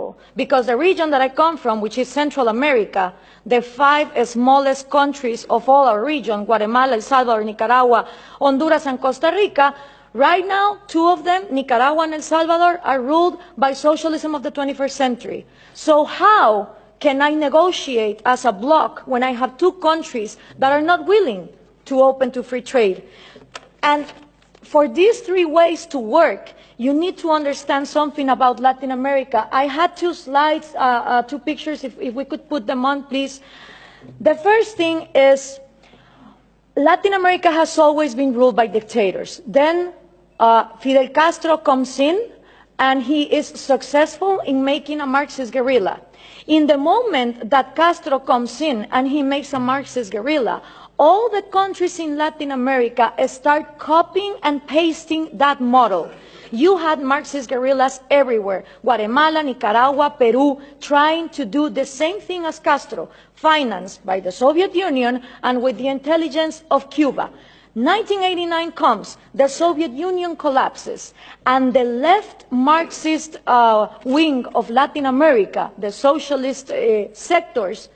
unbelievable, because the region that I come from, which is Central America, the 5 smallest countries of all our region, Guatemala, El Salvador, Nicaragua, Honduras, and Costa Rica, right now, 2 of them, Nicaragua and El Salvador, are ruled by socialism of the 21st century. So how can I negotiate as a bloc when I have 2 countries that are not willing to open to free trade? And for these 3 ways to work, you need to understand something about Latin America. I had 2 slides, 2 pictures, if we could put them on, please. The first thing is, Latin America has always been ruled by dictators. Then Fidel Castro comes in, and he is successful in making a Marxist guerrilla. In the moment that Castro comes in and he makes a Marxist guerrilla, all the countries in Latin America start copying and pasting that model. You had Marxist guerrillas everywhere, Guatemala, Nicaragua, Peru, trying to do the same thing as Castro, financed by the Soviet Union and with the intelligence of Cuba. 1989 comes, the Soviet Union collapses, and the left Marxist wing of Latin America, the socialist sectors,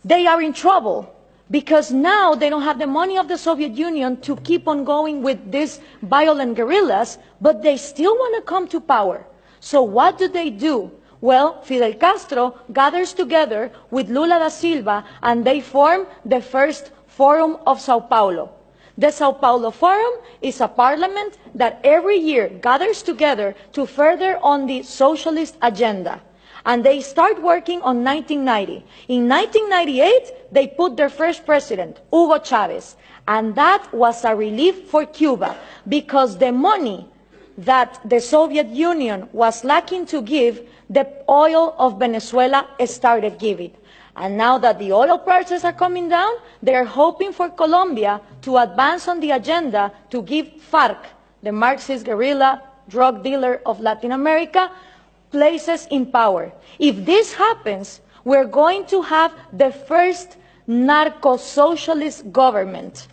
they are in trouble, because now they don't have the money of the Soviet Union to keep on going with these violent guerrillas, but they still want to come to power. So what do? Well, Fidel Castro gathers together with Lula da Silva, and they form the first Forum of Sao Paulo. The Sao Paulo Forum is a parliament that every year gathers together to further on the socialist agenda. And they start working on 1990. In 1998, they put their first president, Hugo Chavez. And that was a relief for Cuba, because the money that the Soviet Union was lacking to give, the oil of Venezuela started giving. And now that the oil prices are coming down, they are hoping for Colombia to advance on the agenda to give FARC, the Marxist guerrilla drug dealer of Latin America, places in power. If this happens, we're going to have the first narco-socialist government,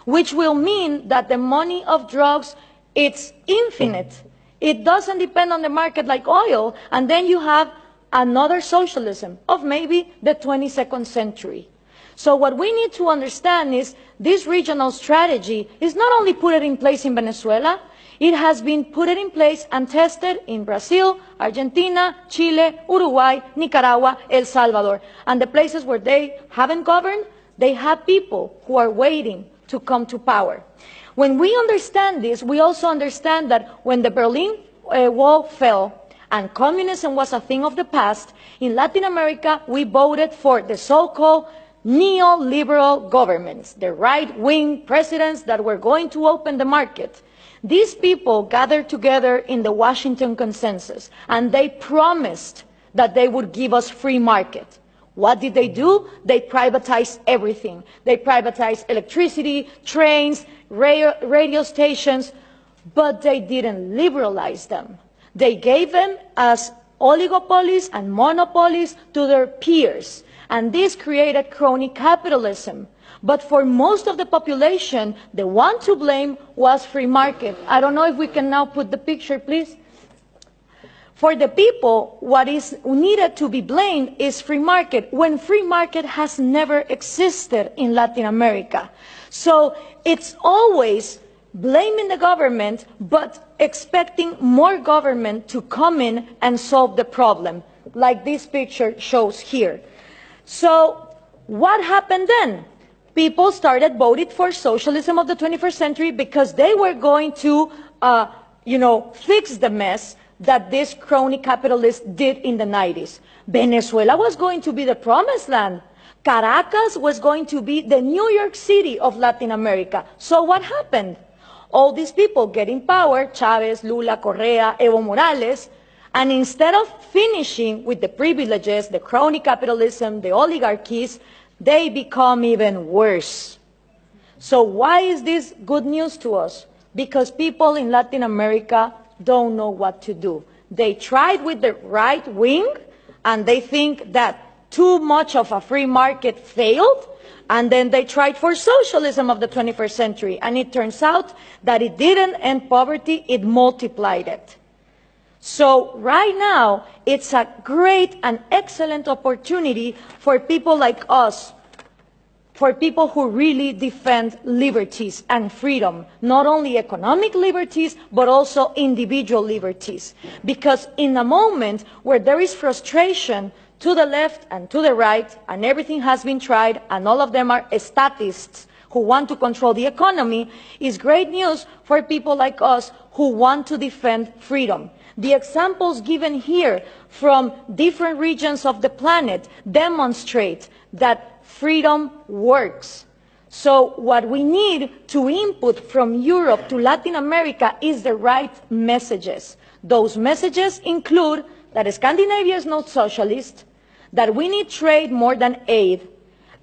which will mean that the money of drugs, it's infinite. It doesn't depend on the market like oil, and then you have another socialism of maybe the 22nd century. So what we need to understand is this regional strategy is not only put in place in Venezuela, it has been put in place and tested in Brazil, Argentina, Chile, Uruguay, Nicaragua, El Salvador. And the places where they haven't governed, they have people who are waiting to come to power. When we understand this, we also understand that when the Berlin Wall fell and communism was a thing of the past, in Latin America we voted for the so-called neoliberal governments, the right-wing presidents that were going to open the market. These people gathered together in the Washington Consensus, and they promised that they would give us free market. What did they do? They privatized everything. They privatized electricity, trains, radio stations, but they didn't liberalize them. They gave them as oligopolies and monopolies to their peers, and this created crony capitalism. But for most of the population, the one to blame was free market. I don't know if we can now put the picture, please. For the people, what is needed to be blamed is free market, when free market has never existed in Latin America. So it's always blaming the government, but expecting more government to come in and solve the problem, like this picture shows here. So what happened then? People started voting for socialism of the 21st century because they were going to, fix the mess that this crony capitalists did in the 90s. Venezuela was going to be the promised land. Caracas was going to be the New York City of Latin America. So what happened? All these people get in power, Chavez, Lula, Correa, Evo Morales, and instead of finishing with the privileges, the crony capitalism, the oligarchies, they become even worse. So why is this good news to us? Because people in Latin America don't know what to do. They tried with the right wing, and they think that too much of a free market failed, and then they tried for socialism of the 21st century, and it turns out that it didn't end poverty, it multiplied it. So right now, it's a great and excellent opportunity for people like us, for people who really defend liberties and freedom, not only economic liberties, but also individual liberties. Because in a moment where there is frustration to the left and to the right, and everything has been tried, and all of them are statists who want to control the economy, is great news for people like us who want to defend freedom. The examples given here from different regions of the planet demonstrate that freedom works. So what we need to input from Europe to Latin America is the right messages. Those messages include that Scandinavia is not socialist, that we need trade more than aid,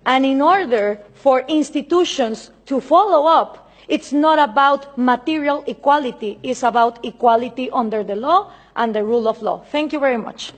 and in order for institutions to follow up, it's not about material equality, it's about equality under the law and the rule of law. Thank you very much.